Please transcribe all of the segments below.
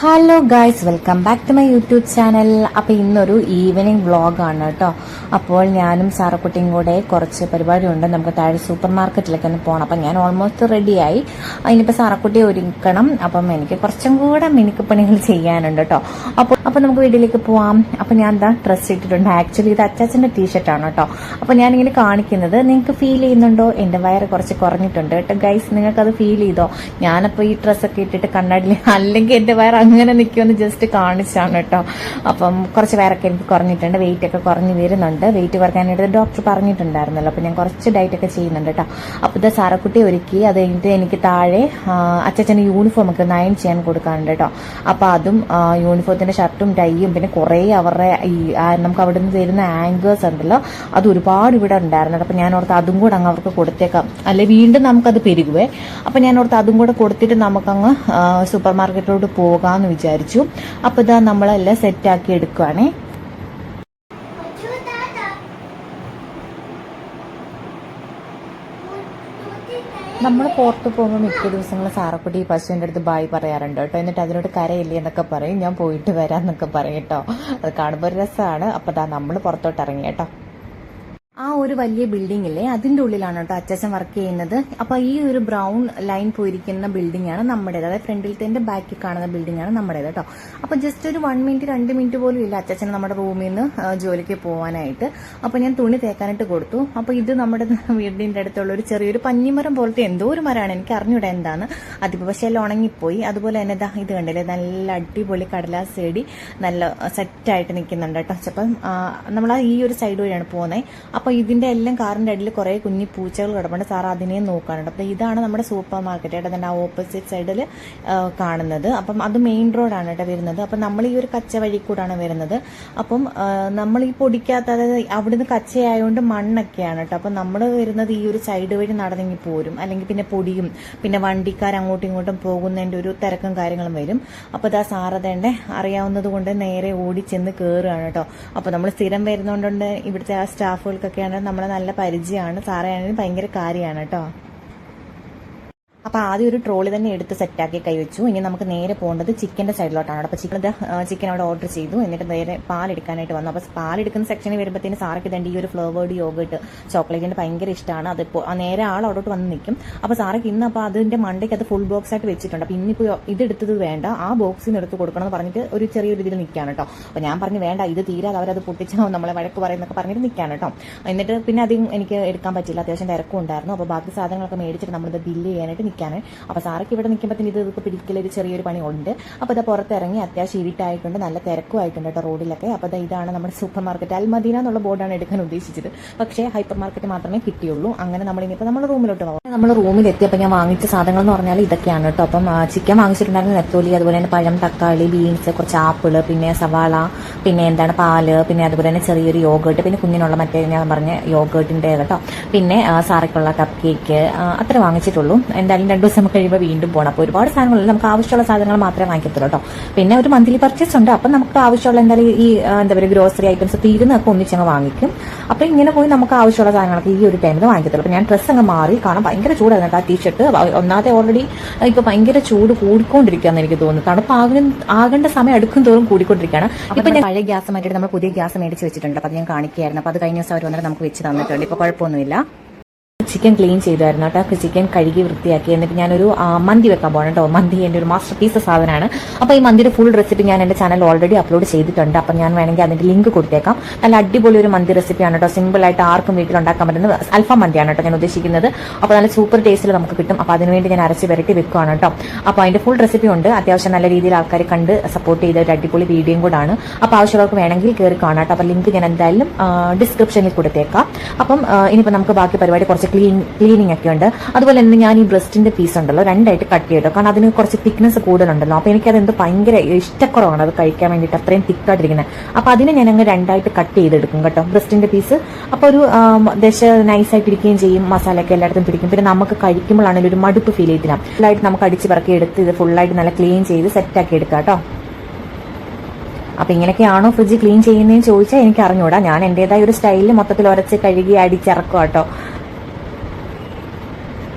Hello guys, welcome back to my YouTube channel. അപ്പോൾ ഇന്നൊരു evening വ്ളോഗാണ് കേട്ടോ. അപ്പോൾ ഞാനും സാറക്കുട്ടിയും കൂടെ കുറച്ച് പരിപാടിയുണ്ട്. നമുക്ക് താഴെ സൂപ്പർ മാർക്കറ്റിലേക്ക് ഒന്ന് പോകണം. അപ്പം ഞാൻ ഓൾമോസ്റ്റ് റെഡിയായി. ഇനിയിപ്പോൾ സാറക്കുട്ടിയെ ഒരുക്കണം. അപ്പം എനിക്ക് കുറച്ചും കൂടെ മിനുക്കപ്പണികൾ ചെയ്യാനുണ്ട് കേട്ടോ. അപ്പോൾ നമുക്ക് വീട്ടിലേക്ക് പോവാം. അപ്പം ഞാൻ എന്താ ഡ്രസ്സ് ഇട്ടിട്ടുണ്ട്. ആക്ച്വലി ഇത് അച്ചാച്ചൻ്റെ ടീഷർട്ടാണ് കേട്ടോ. അപ്പോൾ ഞാനിങ്ങനെ കാണിക്കുന്നത് നിങ്ങൾക്ക് ഫീൽ ചെയ്യുന്നുണ്ടോ? എൻ്റെ വയറ് കുറച്ച് കുറഞ്ഞിട്ടുണ്ട് കേട്ടോ ഗൈസ്. നിങ്ങൾക്കത് ഫീൽ ചെയ്തോ? ഞാനപ്പോൾ ഈ ഡ്രസ്സൊക്കെ ഇട്ടിട്ട് കണ്ണാടിൽ അല്ലെങ്കിൽ എൻ്റെ വയറ് അങ്ങനെ നിൽക്കുമെന്ന് ജസ്റ്റ് കാണിച്ചാണ് കേട്ടോ. അപ്പം കുറച്ച് പേരൊക്കെ എനിക്ക് കുറഞ്ഞിട്ടുണ്ട്. വെയിറ്റ് ഒക്കെ കുറഞ്ഞ് വരുന്നുണ്ട്. വെയിറ്റ് കുറയ്ക്കാനായിട്ട് ഡോക്ടർ പറഞ്ഞിട്ടുണ്ടായിരുന്നല്ലോ. അപ്പം ഞാൻ കുറച്ച് ഡയറ്റ് ഒക്കെ ചെയ്യുന്നുണ്ട് കേട്ടോ. അപ്പോൾ ഇത് സാറക്കുട്ടി ഒരുക്കി. അത് കഴിഞ്ഞിട്ട് എനിക്ക് താഴെ അച്ഛന് യൂണിഫോം ഒക്കെ നയൻ ചെയ്യാൻ കൊടുക്കാനുണ്ട് കേട്ടോ. അപ്പോൾ അതും യൂണിഫോമത്തിൻ്റെ ഷർട്ടും ടൈയും പിന്നെ കുറേ അവരുടെ ഈ നമുക്ക് അവിടെ നിന്ന് തരുന്ന ആങ്കേഴ്സ് ഉണ്ടല്ലോ, അത് ഒരുപാട് ഇവിടെ ഉണ്ടായിരുന്നു. അപ്പം ഞാൻ ഓർത്ത് അതും കൂടെ അങ്ങ് അവർക്ക് കൊടുത്തേക്കാം, അല്ലെ വീണ്ടും നമുക്കത് പെരുകുവേ. അപ്പം ഞാൻ ഓർത്ത് അതും കൂടെ കൊടുത്തിട്ട് നമുക്കങ്ങ് സൂപ്പർ മാർക്കറ്റിലോട്ട് പോകാം വിചാരിച്ചു. അപ്പൊ ഇതാ നമ്മളെല്ലാം സെറ്റാക്കി എടുക്കുവാണേ. നമ്മൾ പുറത്ത് പോകുമ്പോൾ മിക്ക ദിവസങ്ങളും സാറക്കുട്ടി പശുവിൻ്റെ അടുത്ത് ബായ് പറയാറുണ്ട് കേട്ടോ. എന്നിട്ട് അതിനോട് കരയില്ലേ എന്നൊക്കെ പറയും. ഞാൻ പോയിട്ട് വരാമെന്നൊക്കെ പറയും കേട്ടോ. അത് കാണുമ്പോൾ ഒരു രസമാണ്. അപ്പോൾ ഇതാ നമ്മൾ പുറത്തോട്ട് ഇറങ്ങി കേട്ടോ. ആ ഒരു വലിയ ബിൽഡിംഗ് ഇല്ലേ, അതിന്റെ ഉള്ളിലാണ് കേട്ടോ അച്ചാച്ചൻ വർക്ക് ചെയ്യുന്നത്. അപ്പൊ ഈ ഒരു ബ്രൗൺ ലൈൻ പോയിരിക്കുന്ന ബിൽഡിംഗ് ആണ് നമ്മുടേത്. അതായത് ഫ്രണ്ടിലത്തെ ബാക്കിൽ കാണുന്ന ബിൽഡിംഗ് ആണ് നമ്മുടേത് കേട്ടോ. അപ്പൊ ജസ്റ്റ് ഒരു 1 മിനിറ്റ് 2 മിനിറ്റ് പോലും ഇല്ല അച്ചാച്ചൻ നമ്മുടെ റൂമിൽ നിന്ന് ജോലിക്ക് പോകാനായിട്ട്. അപ്പൊ ഞാൻ തുണി തേക്കാനായിട്ട് കൊടുത്തു. അപ്പൊ ഇത് നമ്മുടെ വീടിന്റെ അടുത്തുള്ള ഒരു ചെറിയൊരു പഞ്ഞിമരം പോലത്തെ എന്തോ ഒരു മരമാണ്, എനിക്ക് അറിഞ്ഞൂടെ എന്താണ്. അതിപ്പോ പക്ഷെ എല്ലാം ഉണങ്ങിപ്പോയി. അതുപോലെ തന്നെ ഇത് കണ്ടില്ലേ, നല്ല അടിപൊളി കടലാസ് ചെടി നല്ല സെറ്റായിട്ട് നിൽക്കുന്നുണ്ട് കേട്ടോ. അപ്പം നമ്മൾ ഈ ഒരു സൈഡ് വഴിയാണ് പോകുന്നത്. അപ്പൊ ഇതിന്റെ എല്ലാം കാറിന്റെ അടിയിൽ കുറെ കുഞ്ഞി പൂച്ചകൾ കിടപ്പുണ്ട്. സാർ അതിനെയും നോക്കാനുണ്ട്. അപ്പൊ ഇതാണ് നമ്മുടെ സൂപ്പർ മാർക്കറ്റ് കേട്ടോ. അതിന്റെ ഓപ്പോസിറ്റ് സൈഡിൽ കാണുന്നത്. അപ്പം അത് മെയിൻ റോഡാണ് കേട്ടോ വരുന്നത്. അപ്പം നമ്മൾ ഈ ഒരു കച്ച വഴി കൂടാണ് വരുന്നത്. അപ്പം നമ്മൾ ഈ പൊടിക്കാത്ത, അതായത് അവിടുന്ന് കച്ചയായതുകൊണ്ട് മണ്ണൊക്കെയാണ് കേട്ടോ. അപ്പം നമ്മൾ വരുന്നത് ഈ ഒരു സൈഡ് വഴി നടന്നെങ്കിൽ പോരും, അല്ലെങ്കിൽ പിന്നെ പൊടിയും പിന്നെ വണ്ടിക്കാർ അങ്ങോട്ടും ഇങ്ങോട്ടും പോകുന്നതിന്റെ ഒരു തിരക്കും കാര്യങ്ങളും വരും. അപ്പൊ ഇതാ സാറതേണ്ട അറിയാവുന്നത് കൊണ്ട് നേരെ ഓടി ചെന്ന് കയറുകയാണ് കേട്ടോ. അപ്പൊ നമ്മൾ സ്ഥിരം വരുന്നതുകൊണ്ട് ഇവിടുത്തെ ആ സ്റ്റാഫുകൾക്കൊക്കെ നമ്മളെ നല്ല പരിചയമാണ്. സാറയാണെങ്കിൽ ഭയങ്കര കാര്യമാണ് കേട്ടോ. അപ്പോൾ ആദ്യം ഒരു ട്രോളി തന്നെ എടുത്ത് സെറ്റാക്കി കൈവച്ചു. ഇനി നമുക്ക് നേരെ പോകേണ്ടത് ചിക്കൻ്റെ സൈഡിലോട്ടാണ്. അപ്പോൾ ചിക്കൻ അവിടെ ഓർഡർ ചെയ്തു. എന്നിട്ട് നേരെ പാലെടുക്കാനായിട്ട് വന്നു. അപ്പോൾ പാലെടുക്കുന്ന സെക്ഷനിൽ വരുമ്പോഴത്തേന് സാറൊക്കെ തന്നെ ഈ ഒരു ഫ്ലേവേർഡ് യോഗട്ട് ചോക്ലേറ്റിൻ്റെ ഭയങ്കര ഇഷ്ടമാണ്. അതിപ്പോൾ നേരെ ആൾ അവിടോട്ട് വന്ന് നിൽക്കും. അപ്പോൾ സാറൊക്കെ ഇന്ന് അപ്പോൾ അതിൻ്റെ മണ്ടയ്ക്ക് അത് ഫുൾ ബോക്സ് ആയിട്ട് വെച്ചിട്ടുണ്ട്. അപ്പോൾ ഇന്നിപ്പോൾ ഇതെടുത്തത് വേണ്ട, ആ ബോക്സിൽ നിന്ന് എടുത്ത് കൊടുക്കണം എന്ന് പറഞ്ഞിട്ട് ഒരു ചെറിയൊരു ഇതിൽ നിൽക്കുകയാണ് കേട്ടോ. അപ്പോൾ ഞാൻ പറഞ്ഞു വേണ്ട, ഇത് തീരാതെ അവരത് പൊട്ടിച്ചാൽ നമ്മളെ വഴക്ക് പറയുന്നൊക്കെ പറഞ്ഞിട്ട് നിൽക്കുകയാണ് കേട്ടോ. എന്നിട്ട് പിന്നെ അധികം എനിക്ക് എടുക്കാൻ പറ്റില്ല, അത്യാവശ്യം തിരക്കും ഉണ്ടായിരുന്നു. അപ്പോൾ ബാക്കി സാധനങ്ങളൊക്കെ മേടിച്ചിട്ട് നമ്മളിത് ബില്ല് ചെയ്യാനായിട്ട് നിൽക്കാണ്. അപ്പൊ സാറൊക്കെ ഇവിടെ നിൽക്കുമ്പോഴത്തേന് ഇതൊക്കെ പിടിക്കലൊരു ചെറിയൊരു പണി ഉണ്ട്. അപ്പൊ ഇത് പുറത്തിറങ്ങി അത്യാവശ്യം ഇരുട്ടായിട്ടുണ്ട്, നല്ല തിരക്കുമായിട്ടുണ്ട് കേട്ടോ റോഡിലൊക്കെ. അപ്പൊ ഇതാണ് നമ്മുടെ സൂപ്പർ മാർക്കറ്റ്. അൽമദീന എന്നുള്ള ബോർഡാണ് എടുക്കാൻ ഉദ്ദേശിച്ചത്, പക്ഷേ ഹൈപ്പർ മാർക്കറ്റ് മാത്രമേ കിട്ടിയുള്ളൂ. അങ്ങനെ നമ്മളിപ്പോൾ നമ്മൾ റൂമിലോട്ട് പോകാം. നമ്മൾ റൂമിലെത്തിയപ്പോൾ ഞാൻ വാങ്ങിച്ച സാധനങ്ങൾ എന്ന് പറഞ്ഞാൽ ഇതൊക്കെയാണ് കേട്ടോ. അപ്പം ചിക്കൻ വാങ്ങിച്ചിട്ടുണ്ടായിരുന്നു, നെത്തോലി, അതുപോലെ തന്നെ പഴം, തക്കാളി, ബീൻസ്, കുറച്ച് ആപ്പിള്, പിന്നെ സവാള, പിന്നെ എന്താണ് പാല്, പിന്നെ അതുപോലെ തന്നെ ചെറിയൊരു യോഗേട്ട്, പിന്നെ കുഞ്ഞിനുള്ള മറ്റേ ഞാൻ പറഞ്ഞ യോഗേട്ടിൻ്റെ കേട്ടോ, പിന്നെ സാറയ്ക്കുള്ള കപ്പ് കേക്ക്, അത്ര വാങ്ങിച്ചിട്ടുള്ളൂ. എന്തായാലും 2 ദിവസം കഴിയുമ്പോൾ വീണ്ടും പോകണം. അപ്പോൾ ഒരുപാട് സാധനങ്ങൾ നമുക്ക് ആവശ്യമുള്ള സാധനങ്ങൾ മാത്രമേ വാങ്ങിക്കത്തുള്ളൂ കേട്ടോ. പിന്നെ ഒരു മന്ത്ലി പർച്ചേസ് ഉണ്ട്. അപ്പം നമുക്ക് ആവശ്യമുള്ള എന്തായാലും ഈ എന്താ പറയുക ഗ്രോസറി ഐറ്റംസ് തീരുന്നൊക്കെ ഒന്നിച്ചങ്ങ് വാങ്ങിക്കും. അപ്പം ഇങ്ങനെ പോയി നമുക്ക് ആവശ്യമുള്ള സാധനങ്ങളൊക്കെ ഈ ഒരു ടൈമിൽ വാങ്ങിക്കത്തുള്ളൂ. അപ്പം ഞാൻ ഡ്രസ്സ് അങ്ങ് മാറി, കാണാൻ ഭയങ്കര ചൂടായിരുന്നു കേട്ടോ. ആ ടീഷർട്ട് ഒന്നാമത്തെ ഓൾറെഡി ഇപ്പോൾ ഭയങ്കര ചൂട് കൂടിക്കൊണ്ടിരിക്കുകയെന്ന് എനിക്ക് തോന്നുന്നു. തണുപ്പ് ആകേണ്ട സമയം അടുക്കും തോറും കൂടിക്കൊണ്ടിരിക്കുകയാണ്. ഇപ്പം ഞാൻ പഴയ ഗ്യാസ് മാറ്റിയിട്ട് നമ്മൾ പുതിയ ഗ്യാസ് മേടിച്ച് വെച്ചിട്ടുണ്ട്. അപ്പം അത് ഞാൻ കാണിക്കുകയായിരുന്നു. അപ്പോൾ അത് കഴിഞ്ഞ ദിവസം അവർ വന്നിട്ട് നമുക്ക് വെച്ച് തന്നിട്ടുണ്ട്. ഇപ്പോൾ കുഴപ്പമൊന്നുമില്ല. ചിക്കൻ ക്ലീൻ ചെയ്തായിരുന്നു കേട്ടോ. ചിക്കൻ കഴുകി വൃത്തിയാക്കി. എന്നിട്ട് ഞാനൊരു മന്തി വെക്കാൻ പോകണം കേട്ടോ. മന്തി എൻ്റെ ഒരു മാസ്റ്റർ പീസ് സാധനമാണ്. അപ്പോൾ ഈ മന്തിയുടെ ഫുൾ റെസിപ്പി ഞാൻ എൻ്റെ ചാനൽ ഓൾറെഡി അപ്ലോഡ് ചെയ്തിട്ടുണ്ട്. അപ്പം ഞാൻ വേണമെങ്കിൽ അതിൻ്റെ ലിങ്ക് കൊടുത്തേക്കാം. നല്ല അടിപൊളി ഒരു മന്തി റെസിപ്പിയാണ് കേട്ടോ. സിമ്പിളായിട്ട് ആർക്കും വീട്ടിൽ ഉണ്ടാക്കാൻ പറ്റുന്നത് അൽഫാം മന്തിയാണ് കേട്ടോ ഞാൻ ഉദ്ദേശിക്കുന്നത്. അപ്പോൾ നല്ല സൂപ്പർ ടേസ്റ്റിൽ നമുക്ക് കിട്ടും. അപ്പോൾ അതിനുവേണ്ടി ഞാൻ അരച്ച് വരട്ടി വെക്കുകയാണ് കേട്ടോ. അപ്പോൾ അതിൻ്റെ ഫുൾ റെസിപ്പി ഉണ്ട്. അത്യാവശ്യം നല്ല രീതിയിൽ ആൾക്കാർ കണ്ട് സപ്പോർട്ട് ചെയ്ത ഒരു അടിപൊളി വീഡിയോയും കൂടാണ്. അപ്പോൾ ആവശ്യമുള്ളവർക്ക് വേണമെങ്കിൽ കയറി കാണാം കേട്ടോ. അപ്പോൾ ലിങ്ക് ഞാൻ എന്തായാലും ഡിസ്ക്രിപ്ഷനിൽ കൊടുത്തേക്കാം. അപ്പം ഇനിയിപ്പോൾ നമുക്ക് ബാക്കി പരിപാടി കുറച്ച് ക്ലീനിങ് ഒക്കെ ഉണ്ട്. അതുപോലെ തന്നെ ഞാൻ ഈ ബ്രസ്റ്റിന്റെ പീസ് ഉണ്ടല്ലോ 2 ആയിട്ട് കട്ട് ചെയ്തോ, കാരണം അതിന് കുറച്ച് തിക്നെസ് കൂടുതലുണ്ടല്ലോ. അപ്പോൾ എനിക്കത് എന്തോ ഭയങ്കര ഇഷ്ടക്കുറവാണ് അത് കഴിക്കാൻ വേണ്ടിയിട്ട്, അത്രയും തിക്കായിട്ടിരിക്കുന്നത്. അപ്പോൾ അതിനെ ഞാൻ അങ്ങ് 2 ആയിട്ട് കട്ട് ചെയ്തെടുക്കും കേട്ടോ ബ്രസ്റ്റിന്റെ പീസ്. അപ്പോൾ ഒരു ദശ നൈസായിട്ട് ഇരിക്കുകയും ചെയ്യും, മസാലയൊക്കെ എല്ലായിടത്തും പിടിക്കും. പിന്നെ നമുക്ക് കഴിക്കുമ്പോഴാണെങ്കിലും ഒരു മടുപ്പ് ഫീൽ ചെയ്തില്ല. ഫുള്ളായിട്ട് നമുക്ക് അടിച്ച് പറക്കി എടുത്ത് ഇത് ഫുള്ളായിട്ട് നല്ല ക്ലീൻ ചെയ്ത് സെറ്റാക്കി എടുക്കാം കേട്ടോ. അപ്പൊ ഇങ്ങനെയൊക്കെയാണോ ഫ്രിഡ്ജ് ക്ലീൻ ചെയ്യുന്നതെന്ന് ചോദിച്ചാൽ എനിക്ക് അറിഞ്ഞൂടാ. ഞാൻ എന്റേതായ ഒരു സ്റ്റൈലിൽ മൊത്തത്തിൽ ഉരച്ച് കഴുകി അടിച്ചിറക്കും കേട്ടോ.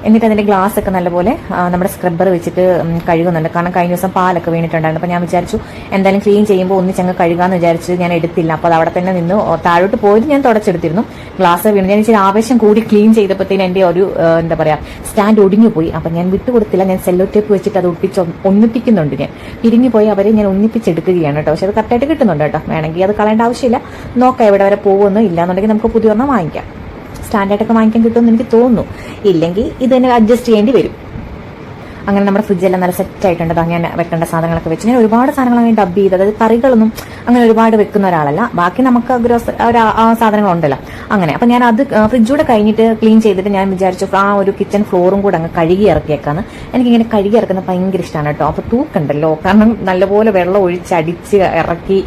എന്നിട്ട് അതിന്റെ ഗ്ലാസ് ഒക്കെ നല്ലപോലെ നമ്മുടെ സ്ക്രബ്ബർ വെച്ചിട്ട് കഴുകുന്നുണ്ട്. കാരണം കഴിഞ്ഞ ദിവസം പാലൊക്കെ വീണിട്ടുണ്ടായിരുന്നു. അപ്പോൾ ഞാൻ വിചാരിച്ചു എന്തായാലും ക്ലീൻ ചെയ്യുമ്പോൾ ഒന്നിച്ചങ്ങ് കഴുകാമെന്ന് വിചാരിച്ച് ഞാൻ എടുത്തില്ല. അപ്പോൾ അത് അവിടെ തന്നെ നിന്ന് താഴോട്ട് പോയത് ഞാൻ തുടച്ചെടുത്തിരുന്നു. ഗ്ലാസ് വീണ് ഞാൻ ഇച്ചിരി ആവശ്യം കൂടി ക്ലീൻ ചെയ്തപ്പോഴത്തേന് എൻ്റെ ഒരു എന്താ പറയുക സ്റ്റാൻഡ് ഒടിഞ്ഞു പോയി. അപ്പം ഞാൻ വിട്ടുകൊടുത്തില്ല. ഞാൻ സെല്ലോ ടേപ്പ് വെച്ചിട്ട് അത് ഒന്നിപ്പിക്കുന്നുണ്ട്. ഞാൻ പിരിഞ്ഞു പോയി അവരെ ഞാൻ ഒന്നിപ്പിച്ചെടുക്കുകയാണ് കേട്ടോ. പക്ഷെ അത് കറക്റ്റായിട്ട് കിട്ടുന്നുണ്ട് കേട്ടോ. വേണമെങ്കിൽ അത് കളയേണ്ട ആവശ്യമില്ല. നോക്കാം എവിടെ വരെ പോകുമെന്ന്. ഇല്ലാന്നുണ്ടെങ്കിൽ നമുക്ക് പുതിയ ഒരെണ്ണം വാങ്ങിക്കാം. സ്റ്റാൻഡേർഡൊക്കെ വാങ്ങിക്കാൻ കിട്ടുമെന്ന് എനിക്ക് തോന്നുന്നു. ഇല്ലെങ്കിൽ ഇത് തന്നെ അഡ്ജസ്റ്റ് ചെയ്യേണ്ടി വരും. അങ്ങനെ നമ്മുടെ ഫ്രിഡ്ജെല്ലാം നല്ല സെറ്റ് ആയിട്ടുണ്ട്. ഞാൻ വെക്കേണ്ട സാധനങ്ങളൊക്കെ വെച്ച് ഞാൻ ഒരുപാട് സാധനങ്ങൾ അങ്ങനെ ഡബ് ചെയ്ത്, അതായത് കറികളൊന്നും അങ്ങനെ ഒരുപാട് വെക്കുന്ന ഒരാളല്ല. ബാക്കി നമുക്ക് ആ സാധനങ്ങളുണ്ടല്ലോ അങ്ങനെ. അപ്പം ഞാൻ അത് ഫ്രിഡ്ജൂടെ കഴിഞ്ഞിട്ട് ക്ലീൻ ചെയ്തിട്ട് ഞാൻ വിചാരിച്ചു ആ ഒരു കിച്ചൺ ഫ്ലോറും കൂടെ അങ്ങ് കഴുകി ഇറക്കിയേക്കാന്ന്. എനിക്കിങ്ങനെ കഴുകി ഇറക്കുന്നത് ഭയങ്കര ഇഷ്ടമാണ് കേട്ടോ. അപ്പോൾ തൂക്കുണ്ടല്ലോ, കാരണം നല്ലപോലെ വെള്ളം ഒഴിച്ചടിച്ച് ഇറക്കി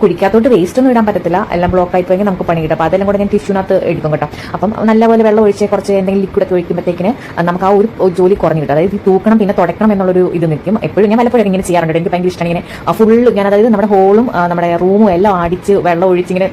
കുടിക്കാത്തോട്ട് വേസ്റ്റ് ഒന്നും ഇടാൻ പറ്റത്തില്ല. എല്ലാം ബ്ലോക്ക് ആയി പോയെങ്കിൽ നമുക്ക് പണി കിട്ടും. അപ്പോൾ അതെല്ലാം കൂടെ ഞാൻ ടിഷ്യൂനകത്ത് എടുക്കും കേട്ടോ. അപ്പം നല്ലപോലെ വെള്ളം ഒഴിച്ച് കുറച്ച് എന്തെങ്കിലും ലിക്വിഡൊക്കെ ഒഴിക്കുമ്പോഴത്തേക്കിന് നമുക്ക് ആ ഒരു ജോലി കുറഞ്ഞു കിട്ടും. അതായത് തൂക്കണം പിന്നെ തുടക്കണം എന്നുള്ളൊരു ഇത് നിൽക്കും. എപ്പോഴും ഞാൻ പലപ്പോഴും ഇങ്ങനെ ചെയ്യാറുണ്ട്. എനിക്ക് ഭയങ്കര ഇഷ്ടമാണ് ഇങ്ങനെ ഫുള്ള് ഞാൻ, അതായത് നമ്മുടെ ഹോളും നമ്മുടെ റൂമും എല്ലാം അടിച്ച് വെള്ളം ഒഴിച്ച് ഇങ്ങനെ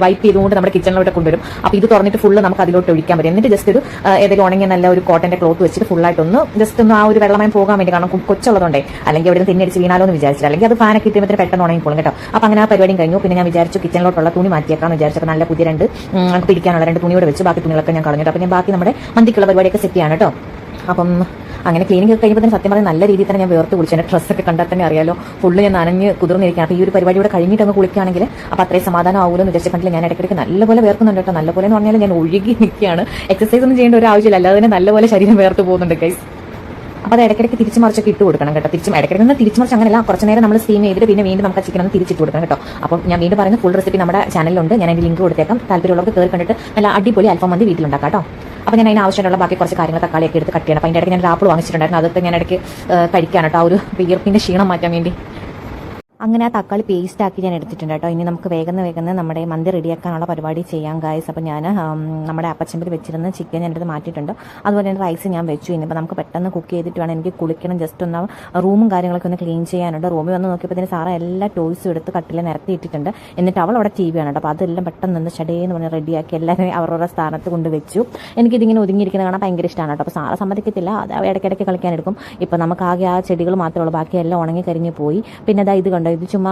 വൈപ്പ് ചെയ്തുകൊണ്ട് നമ്മുടെ കിച്ചണിലോട്ട് കൊണ്ടുവരും. അപ്പോൾ ഇത് തുറന്നിട്ട് ഫുള്ള് നമുക്ക് അതിലോട്ട് ഒഴിക്കാൻ പറ്റും. എന്നിട്ട് ജസ്റ്റ് ഒരു ഏതെങ്കിലും ഉണങ്ങിയ നല്ല ഒരു കോട്ടന്റെ ക്ലോത്ത് വെച്ചിട്ട് ഫുള്ളായിട്ടൊന്ന് ജസ്റ്റ് ഒന്ന് ആ ഒരു വെള്ളമയം പോകാൻ വേണ്ടി, കാരണം കൊച്ചുള്ളതുകൊണ്ടേ അല്ലെങ്കിൽ അവിടെ നിന്ന് തിന്നടിച്ച് വീണാലോ എന്ന് വിചാരിച്ചില്ല. അല്ലെങ്കിൽ അത് ഫാനൊക്കെ കിട്ടുമ്പോൾ പെട്ടെന്ന് ഉണങ്ങിക്കോളും കേട്ടോ. അപ്പോൾ അങ്ങനെ ആ പരിപാടിയും കഴിഞ്ഞു. പിന്നെ ഞാൻ വിചാരിച്ചു കിച്ചണിലോട്ടുള്ള തുണി മാറ്റിയേക്കാന്ന് വിചാരിച്ചപ്പോൾ നല്ല പുതിയ പിടിക്കാനുള്ള 2 തുണിയോടെ വെച്ച് ബാക്കി തുണികളൊക്കെ ഞാൻ കളഞ്ഞിട്ട് അപ്പോൾ ഞാൻ ബാക്കി നമ്മുടെ മന്തിക്കുള്ള പരിപാടിയൊക്കെ സെറ്റ് ചെയ്യാണ് കേട്ടോ. അപ്പം അങ്ങനെ ക്ലീനിങ് ഒക്കെ കഴിഞ്ഞപ്പോൾ തന്നെ സത്യം പറഞ്ഞാൽ നല്ല രീതിയിൽ തന്നെ ഞാൻ വേർത്ത് കുളിച്ചു. എൻ്റെ ഡ്രസ്സൊക്കെ കണ്ടാൽ തന്നെ അറിയാലോ, ഫുള്ള് ഞാൻ നനഞ്ഞ് കുതിർന്നിരിക്കുകയാണ്. അപ്പോൾ ഈ ഒരു പരിപാടിയോടെ കഴിഞ്ഞിട്ട് അങ്ങ് കുളിക്കുകയാണെങ്കിൽ അപ്പോൾ അത്രയും സമാധാനം ആവുമല്ലോ എന്ന് വിചാരിച്ചിട്ടില്ല. ഞാൻ ഇടയ്ക്കിടയ്ക്ക് നല്ലപോലെ വേർക്കുന്നുണ്ട് കേട്ടോ. നല്ലപോലെ എന്ന് പറഞ്ഞാൽ ഞാൻ ഒഴുകി നിൽക്കുകയാണ്. എക്സസൈസ് ഒന്നും ചെയ്യേണ്ട ഒരു ആവശ്യമില്ല, അല്ലാതെ തന്നെ നല്ലപോലെ ശരീരം വേർത്ത് പോകുന്നുണ്ട് ഗൈസ്. അപ്പോൾ അത് ഇടയ്ക്കിടയ്ക്ക് തിരിച്ചു മറിച്ചൊക്കെ ഇട്ട് കൊടുക്കണം കേട്ടോ. ഇടയ്ക്കിടയ്ക്ക് നിന്ന് തിരിച്ചു മറിച്ച് അങ്ങനെയല്ല, കുറച്ച് നേരം നമ്മൾ സ്റ്റീം ചെയ്തിട്ട് പിന്നെ വീണ്ടും നമുക്ക് ചിക്കൻ ഒന്ന് തിരിച്ചിട്ട് കൊടുക്കണം കേട്ടോ. അപ്പം ഞാൻ വീണ്ടും പറയുന്ന ഫുൾ റെസിപ്പി നമ്മുടെ ചാനലിലുണ്ട്. ഞാൻ അതിന്റെ ലിങ്ക് കൊടുത്തേക്കാം. താല്പര്യമുള്ളവർക്ക് കയറി കണ്ടിട്ട് നല്ല അടിപൊളി അൽഫാം മന്തി വീട്ടിലുണ്ടാക്കാം കേട്ടോ. അപ്പോൾ ഞാൻ അതിന് ആവശ്യമുള്ള ബാക്കി കുറച്ച് കാര്യങ്ങൾ തക്കാളിയൊക്കെ എടുത്ത് കട്ട് ചെയ്യണം. അപ്പോൾ അതിൻ്റെ ഇടയ്ക്ക് ഞാൻ ആപ്പിൾ വാങ്ങിച്ചിട്ടുണ്ടായിരുന്നു. അതൊക്കെ ഞാൻ ഇടയ്ക്ക് കഴിക്കാൻ കേട്ടോ, ആ ഒരു വിയർപ്പിന്റെ ക്ഷീണം മാറ്റാൻ വേണ്ടി. അങ്ങനെ ആ തക്കാളി പേസ്റ്റ് ആക്കി ഞാൻ എടുത്തിട്ടുണ്ട് കേട്ടോ. ഇനി നമുക്ക് വേഗം നമ്മുടെ മന്തി റെഡിയാക്കാനുള്ള പരിപാടി ചെയ്യാം ഗായ്സ്. അപ്പോൾ ഞാൻ നമ്മുടെ അപ്പച്ചമ്പിൽ വെച്ചിരുന്ന ചിക്കൻ ഞാൻ എടുത്ത് മാറ്റിയിട്ടുണ്ട്. അതുപോലെ തന്നെ റൈസ് ഞാൻ വെച്ചു. ഇനിയിപ്പോൾ നമുക്ക് പെട്ടെന്ന് കുക്ക് ചെയ്തിട്ട് വേണം എനിക്ക് കുളിക്കണം. ജസ്റ്റ് ഒന്ന് റൂമും കാര്യങ്ങളൊക്കെ ഒന്ന് ക്ലീൻ ചെയ്യാനുണ്ട്. റൂമിൽ വന്ന് നോക്കിയപ്പോൾ സാറ എല്ലാ ടോയ്സും എടുത്ത് കട്ടിൽ നിരത്തി ഇട്ടിട്ടുണ്ട്. എന്നിട്ട് അവൾ അവിടെ TV ആണ് കേട്ടോ. അപ്പോൾ അതെല്ലാം പെട്ടെന്ന് നിന്ന് ഷടേന്ന് പറഞ്ഞ് റെഡിയാക്കി എല്ലാവരും അവരുടെ സ്ഥാനത്ത് കൊണ്ട് വെച്ചു. എനിക്കിതിങ്ങനെ ഒതുങ്ങിയിരിക്കുന്ന കാണാൻ ഭയങ്കര ഇഷ്ടമാണ് കേട്ടോ. അപ്പോൾ സാറ സമ്മതിക്കത്തില്ല, അത് ഇടയ്ക്കിടയ്ക്ക് കളിക്കാനെടുക്കും. ഇപ്പോൾ നമുക്ക് ആകെ ആ ചെടികൾ മാത്രമേ ഉള്ളൂ, ബാക്കി എല്ലാം ഉണങ്ങി കരിഞ്ഞ് പോയി. പിന്നെ അതാ ഇത് കണ്ടോ, ഇത് ചുമ്മാ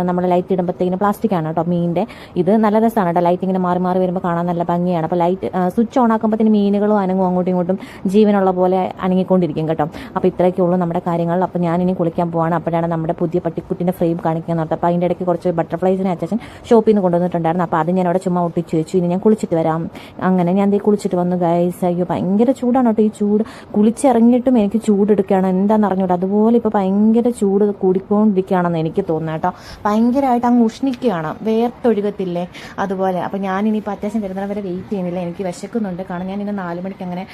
നമ്മൾ ലൈറ്റ് ഇടുമ്പോഴത്തേക്കിന് പ്ലാസ്റ്റിക് ആണ് കേട്ടോ മീനിൻ്റെ. ഇത് നല്ല രസമാണ് കേട്ടോ, ലൈറ്റ് ഇങ്ങനെ മാറി മാറി വരുമ്പോൾ കാണാൻ നല്ല ഭംഗിയാണ്. അപ്പോൾ ലൈറ്റ് സ്വിച്ച് ഓൺ ആക്കുമ്പോഴത്തേന് മീനുകളും അനങ്ങും അങ്ങോട്ടും ഇങ്ങോട്ടും ജീവനുള്ള പോലെ അനങ്ങിക്കൊണ്ടിരിക്കും കേട്ടോ. അപ്പോൾ ഇത്രയൊക്കെ ഉള്ളൂ നമ്മുടെ കാര്യങ്ങൾ. അപ്പോൾ ഞാനിനി കുളിക്കാൻ പോവാണ്. അപ്പോഴാണ് നമ്മുടെ പുതിയ പട്ടിക്കുട്ടിൻ്റെ ഫ്രെയിം കാണിക്കാൻ നടത്തുക. അപ്പോൾ അതിൻ്റെ ഇടയ്ക്ക് കുറച്ച് ബട്ടർഫ്ലൈസിനെ അച്ഛൻ ഷോപ്പിൽ നിന്ന് കൊണ്ടുവന്നിട്ടുണ്ടായിരുന്നു. അപ്പോൾ അത് ഞാൻ അവിടെ ചുമ്മാ ഒട്ടിച്ച് വെച്ചു. ഇനി ഞാൻ കുളിച്ചിട്ട് വരാം. അങ്ങനെ ഞാൻ ദേ കുളിച്ചിട്ട് വന്നു ഗൈസ്. അയ്യോ ഭയങ്കര ചൂടാണ് കേട്ടോ. ഈ ചൂട് കുളിച്ചിറങ്ങിയിട്ടും എനിക്ക് ചൂടെടുക്കുകയാണ്, എന്താണെന്ന് അറിഞ്ഞൂടാ. അതുപോലെ ഇപ്പോൾ ഭയങ്കര ചൂട് കൂടിക്കൊണ്ടിരിക്കുകയാണെന്ന് എനിക്ക് തോന്നുന്നു കേട്ടോ. ഭയങ്കരമായിട്ട് അങ്ങ് ഉഷ്ണിക്കുകയാണ്, വേർത്തൊഴുകത്തില്ലേ അതുപോലെ. അപ്പോൾ ഞാനിനിപ്പോൾ അത്യാവശ്യം വരുന്നവരെ വരെ വെയിറ്റ് ചെയ്യുന്നില്ല, എനിക്ക് വിശക്കുന്നുണ്ട്. കാരണം ഞാൻ ഇന്ന് 4 മണിക്ക് അങ്ങനെ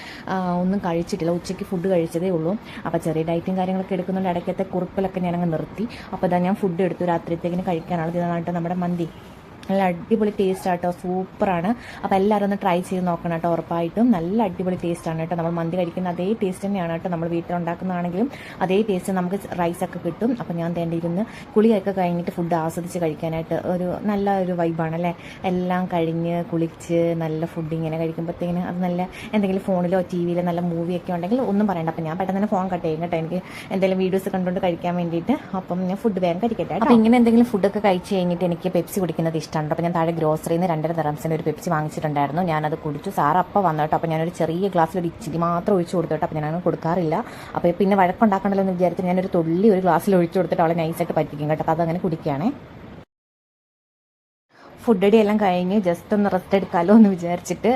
ഒന്നും കഴിച്ചിട്ടില്ല, ഉച്ചയ്ക്ക് ഫുഡ് കഴിച്ചതേ ഉള്ളൂ. അപ്പോൾ ചെറിയ ഡയറ്റും കാര്യങ്ങളൊക്കെ എടുക്കുന്നുണ്ട്. ഇടയ്ക്കത്തെ കുറുക്കലൊക്കെ ഞാനങ്ങ് നിർത്തി. അപ്പോൾ ഇതാ ഞാൻ ഫുഡ് എടുത്തു രാത്രിത്തേക്കിന് കഴിക്കാനുള്ളത്. ഇതാണ് നമ്മുടെ മന്തി. നല്ല അടിപൊളി ടേസ്റ്റ് ആട്ടോ, സൂപ്പറാണ്. അപ്പോൾ എല്ലാവരും ഒന്ന് ട്രൈ ചെയ്ത് നോക്കണം കേട്ടോ, ഉറപ്പായിട്ടും നല്ല അടിപൊളി ടേസ്റ്റാണ് കേട്ടോ. നമ്മൾ മന്തി കഴിക്കുന്ന അതേ ടേസ്റ്റ് തന്നെയാണ് കേട്ടോ, നമ്മൾ വീട്ടിലുണ്ടാക്കുന്നതാണെങ്കിലും അതേ ടേസ്റ്റ് നമുക്ക് റൈസൊക്കെ കിട്ടും. അപ്പോൾ ഞാൻ തേണ്ടിയിരുന്ന് കുളിയൊക്കെ കഴിഞ്ഞിട്ട് ഫുഡ് ആസ്വദിച്ച് കഴിക്കാനായിട്ട് നല്ല ഒരു വൈബാണല്ലേ. എല്ലാം കഴിഞ്ഞ് കുളിച്ച് നല്ല ഫുഡ് ഇങ്ങനെ കഴിക്കുമ്പോഴത്തേക്കിന് അത് നല്ല എന്തെങ്കിലും ഫോണിലോ TVയിലോ നല്ല മൂവിയൊക്കെ ഉണ്ടെങ്കിൽ ഒന്നും പറയണ്ട. അപ്പോൾ ഞാൻ പെട്ടെന്ന് തന്നെ ഫോൺ കട്ട് ചെയ്യും കേട്ടോ, എനിക്ക് എന്തെങ്കിലും വീഡിയോസ് കണ്ടുകൊണ്ട് കഴിക്കാൻ വേണ്ടിയിട്ട്. അപ്പം ഞാൻ ഫുഡ് വേഗം കഴിക്കട്ടെ. അപ്പോൾ ഇങ്ങനെ എന്തെങ്കിലും ഫുഡൊക്കെ കഴിച്ച് കഴിഞ്ഞിട്ട് എനിക്ക് പെപ്സി കുടിക്കുന്നത് ഇഷ്ടമാണ്. അപ്പോൾ ഞാൻ താഴെ ഗ്രോസറിയിൽ നിന്ന് 2.5 ദിർഹംസിന് ഒരു പെപ്സി വാങ്ങിച്ചിട്ടുണ്ടായിരുന്നു. ഞാനത് കുടിച്ചു. സാറ് അപ്പം വന്നു കേട്ടോ. അപ്പോൾ ഞാനൊരു ചെറിയ ഗ്ലാസ്സിൽ ഒരു ഇച്ചിരി മാത്രം ഒഴിച്ചു കൊടുത്തു കേട്ടോ. അപ്പോൾ ഞാനങ്ങനെ കൊടുക്കാറില്ല. അപ്പോൾ പിന്നെ വഴക്കുണ്ടാക്കണ്ടല്ലോ എന്ന് വിചാരിച്ച് ഞാനൊരു തുള്ളി ഒരു ഗ്ലാസ്സിൽ ഒഴിച്ചു കൊടുത്തിട്ട് അവളെ നൈസായിട്ട് പറ്റിക്കും കേട്ടോ. അപ്പോൾ അതങ്ങനെ കുടിക്കുകയാണേ. ഫുഡ് അടി എല്ലാം കഴിഞ്ഞ് ജസ്റ്റ് ഒന്ന് റെസ്റ്റ് എടുക്കാമല്ലോ എന്ന് വിചാരിച്ചിട്ട്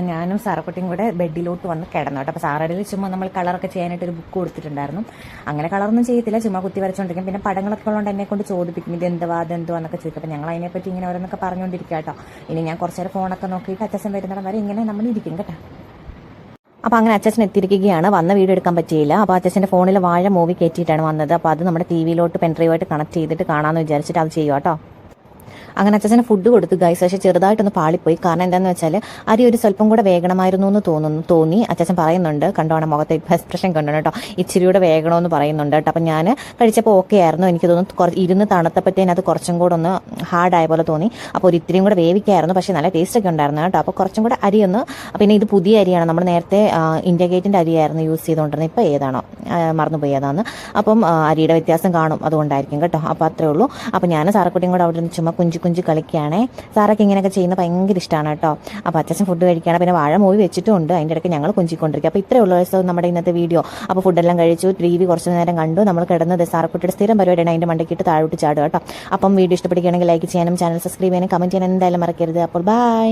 ഞാനും സാറക്കുട്ടിയും കൂടെ ബെഡിലോട്ട് വന്ന് കിടന്നു കേട്ടോ. അപ്പോൾ സാറടിയിൽ ചുമ്മാ നമ്മൾ കളറൊക്കെ ചെയ്യാനായിട്ട് ഒരു ബുക്ക് കൊടുത്തിട്ടുണ്ടായിരുന്നു. അങ്ങനെ കളറൊന്നും ചെയ്യത്തില്ല, ചുമ്മാ കുത്തി വരച്ചുകൊണ്ടിരിക്കും. പിന്നെ പടങ്ങളൊക്കെ ഉള്ളതുകൊണ്ട് എന്നെ കൊണ്ട് ചോദിപ്പിക്കും ഇതെന്തുവാ എന്നൊക്കെ ചോദിക്കും. അപ്പോൾ ഞങ്ങൾ അതിനെപ്പറ്റി ഇങ്ങനെ ഓരോന്നൊക്കെ പറഞ്ഞുകൊണ്ടിരിക്കുക കേട്ടോ. ഇനി ഞാൻ കുറച്ച് നേരം ഫോണൊക്കെ നോക്കിയിട്ട് അച്ഛൻ വരുന്നിടം വരെ ഇങ്ങനെ നമ്മൾ ഇരിക്കും കേട്ടോ. അപ്പോൾ അങ്ങനെ അച്ഛൻ എത്തിയിരിക്കുകയാണ്. വന്ന വീഡിയോ എടുക്കാൻ പറ്റിയില്ല. അപ്പോൾ അച്ഛൻ്റെ ഫോണിൽ വാഴ മൂവി കയറ്റിയിട്ടാണ് വന്നത്. അപ്പോൾ അത് നമ്മുടെ TVയിലോട്ട് പെൻഡ്രൈവായിട്ട് കണക്ട് ചെയ്തിട്ട് കാണാമെന്ന് വിചാരിച്ചിട്ട് അത് ചെയ്യുക കേട്ടോ. അങ്ങനെ അച്ഛന് ഫുഡ് കൊടുത്തു ഗൈസ്. പക്ഷേ ചെറുതായിട്ടൊന്ന് പാളിപ്പോയി. കാരണം എന്താണെന്ന് വെച്ചാൽ അരി ഒരു സ്വല്പം കൂടെ വേഗണമായിരുന്നു എന്ന് തോന്നി. അച്ഛൻ പറയുന്നുണ്ട്, കണ്ടോണം മുഖത്തെ എക്സ്പ്രഷൻ കണ്ടോ കേട്ടോ, ഇച്ചിരി കൂടെ വേഗണമെന്ന് പറയുന്നുണ്ട് കേട്ടോ. അപ്പം ഞാൻ കഴിച്ചപ്പോൾ ഓക്കെ ആയിരുന്നു. എനിക്ക് തോന്നുന്നു ഇരുന്ന് തണുത്തപ്പത്തേന് അത് കുറച്ചും കൂടെ ഒന്ന് ഹാർഡായ പോലെ തോന്നി. അപ്പോൾ ഒരു ഇത്തിരിയും കൂടെ വേവിക്കായിരുന്നു. പക്ഷേ നല്ല ടേസ്റ്റൊക്കെ ഉണ്ടായിരുന്നു കേട്ടോ. അപ്പോൾ കുറച്ചും കൂടെ അരിയൊന്ന്, പിന്നെ ഇത് പുതിയ അരിയാണ്. നമ്മൾ നേരത്തെ ഇന്ത്യ ഗേറ്റിൻ്റെ അരിയായിരുന്നു യൂസ് ചെയ്തുകൊണ്ടിരുന്നത്. ഇപ്പോൾ ഏതാണോ മറന്നുപോയി അതാണ്. അപ്പം അരിയുടെ വ്യത്യാസം കാണും, അതുകൊണ്ടായിരിക്കും കേട്ടോ. അപ്പോൾ അത്രേ ഉള്ളൂ. അപ്പോൾ ഞാൻ സാറക്കുട്ടിയും കൂടെ അവിടെ നിന്ന് ചുമ്മാ കുഞ്ചു കളിക്കുകയാണേ. സാറൊക്കെ ഇങ്ങനെയൊക്കെ ചെയ്യുന്നത് ഭയങ്കര ഇഷ്ടമാണ് കേട്ടോ. അപ്പോൾ അച്ഛൻ ഫുഡ് കഴിക്കുകയാണ്. പിന്നെ വാഴ മൂവി വെച്ചിട്ടുണ്ട്. അതിൻ്റെ ഇടയ്ക്ക് ഞങ്ങൾ കുഞ്ചിക്കൊണ്ടിരിക്കുക. അപ്പോൾ ഇത്രയേ ഉള്ളൂ നമ്മുടെ ഇന്നത്തെ വീഡിയോ. അപ്പോൾ ഫുഡെല്ലാം കഴിച്ചു, TV കുറച്ച് നേരം കണ്ടു. നമ്മൾ കിടന്നത് സാറക്കുട്ടിയുടെ സ്ഥിരം പരിപാടിയാണ്. അതിൻ്റെ മണ്ടയ്ക്കിട്ട് താഴോട്ട് ചാടുക കേട്ടോ. അപ്പം വീഡിയോ ഇഷ്ടപ്പെടുകയാണെങ്കിൽ ലൈക്ക് ചെയ്യാനും ചാനൽ സബ്സ്ക്രൈബ് ചെയ്യാനും കമൻറ്റ് ചെയ്യാനും എന്തായാലും മറക്കരുത്. അപ്പോൾ ബൈ.